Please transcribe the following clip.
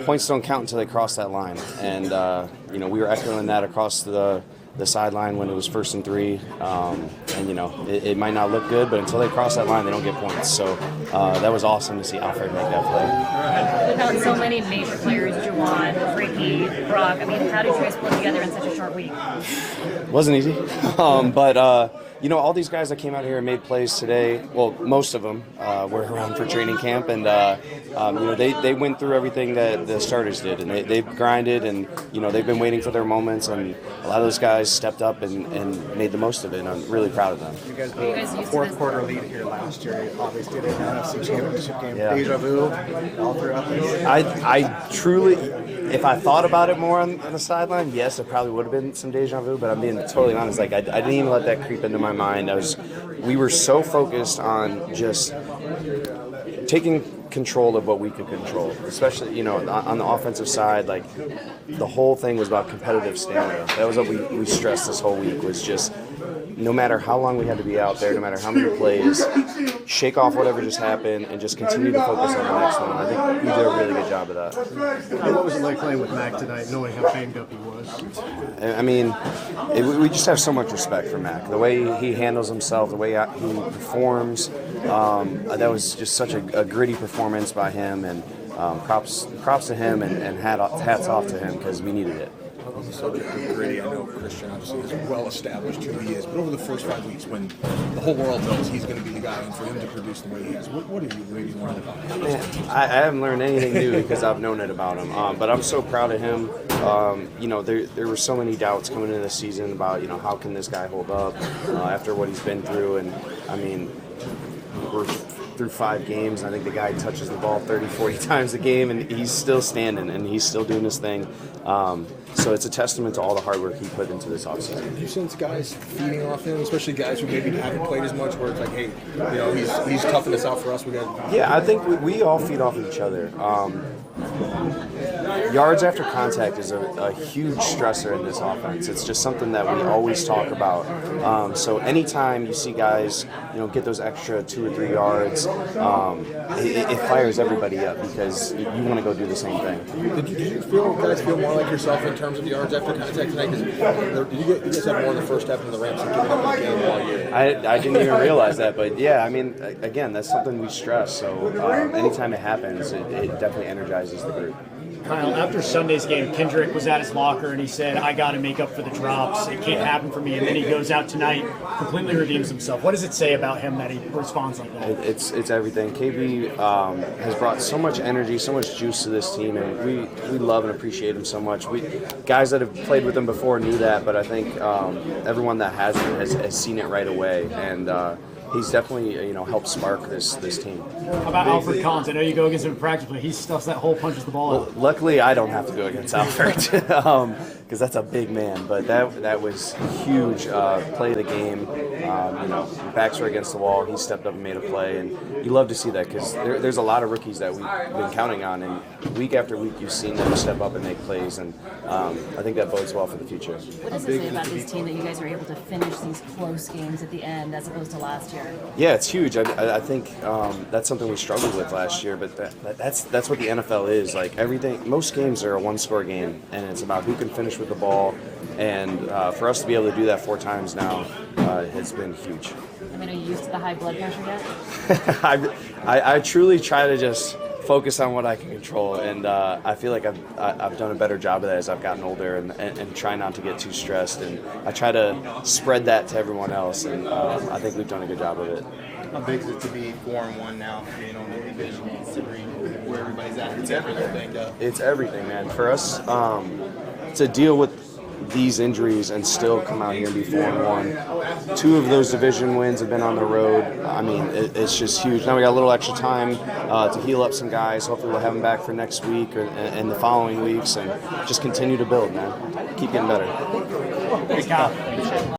points don't count until they cross that line. And, we were echoing that across the sideline when it was 1st and 3. It might not look good, but until they cross that line, they don't get points. So that was awesome to see Alfred make that play. Without so many major players, Juwan, Ricky, Brock, how did you guys pull together in such a short week? It wasn't easy. All these guys that came out here and made plays today, well, most of them were around for training camp, and they went through everything that the starters did, and they've grinded, and they've been waiting for their moments, and a lot of those guys stepped up and made the most of it, and I'm really proud of them. You guys blew a fourth quarter lead here last year. You obviously did it in the NFC Championship game. Yeah. Deja vu all throughout this. I truly, if I thought about it more on the sideline, yes, it probably would have been some deja vu, but I'm being totally honest. I didn't even let that creep into my mind. We were so focused on just taking control of what we could control, especially on the offensive side. Like, the whole thing was about competitive stamina. That was what we stressed this whole week, was just no matter how long we had to be out there, no matter how many plays, shake off whatever just happened and just continue to focus on the next one. I think we did a really good job of that. What was it like playing with Mac tonight, knowing how banged up he was? We just have so much respect for Mac. The way he handles himself, the way he performs, that was just such a gritty performance by him, and props to him, and hats off to him, because we needed it. So gritty. I know Christian obviously is well established who he is, but over the first 5 weeks, when the whole world knows he's going to be the guy, and for him to produce the way he is, what have you really learned about him? I haven't learned anything new because I've known it about him, but I'm so proud of him. There were so many doubts coming into the season about how can this guy hold up after what he's been through, and we're through 5 games, and I think the guy touches the ball 30, 40 times a game, and he's still standing, and he's still doing his thing. So it's a testament to all the hard work he put into this offseason. Do you sense guys feeding off him, especially guys who maybe haven't played as much, where it's like, hey, he's toughing this out for us? Yeah, I think we all feed off each other. Yards after contact is a huge stressor in this offense. It's just something that we always talk about. So anytime you see guys, get those extra 2 or 3 yards, it fires everybody up, because you want to go do the same thing. Did you guys feel more like yourself in terms of the yards after contact tonight? Because did you guys have more in the first half than the Rams and giving up the game all year? I didn't even realize that, but yeah, again, that's something we stress. So anytime it happens, it definitely energizes the group. Kyle, after Sunday's game, Kendrick was at his locker and he said, "I got to make up for the drops. It can't happen for me." And then he goes out tonight, completely redeems himself. What does it say about him that he responds like that? It's everything. KB has brought so much energy, so much juice to this team, and we love and appreciate him so much. Guys that have played with him before knew that, but I think everyone that hasn't has seen it right away, and he's definitely helped spark this team. How about Alfred Collins? I know you go against him practically. He stuffs that hole, punches the ball out. Luckily, I don't have to go against Alfred, because that's a big man. But that was huge. Play of the game. Backs were against the wall. He stepped up and made a play, and you love to see that, because there's a lot of rookies that we've been counting on, and week after week you've seen them step up and make plays, and I think that bodes well for the future. What does it say about this team that you guys are able to finish these close games at the end as opposed to last year? Yeah, it's huge. I think that's something we struggled with last year, but that's what the NFL is. Like, everything, most games are a one-score game, and it's about who can finish with the ball. And for us to be able to do that 4 times now has been huge. Are you used to the high blood pressure yet? I truly try to just focus on what I can control, and I feel like I've done a better job of that as I've gotten older, and try not to get too stressed, and I try to spread that to everyone else, and I think we've done a good job of it. How big is it to be 4-1 now, being on the division, considering where everybody's at? It's everything banged up. It's everything, man. For us to deal with these injuries and still come out here and be 4-1. 2 of those division wins have been on the road. It's just huge. Now we got a little extra time to heal up some guys. Hopefully we'll have them back for next week and the following weeks, and just continue to build, man. Keep getting better. Thanks, Kyle.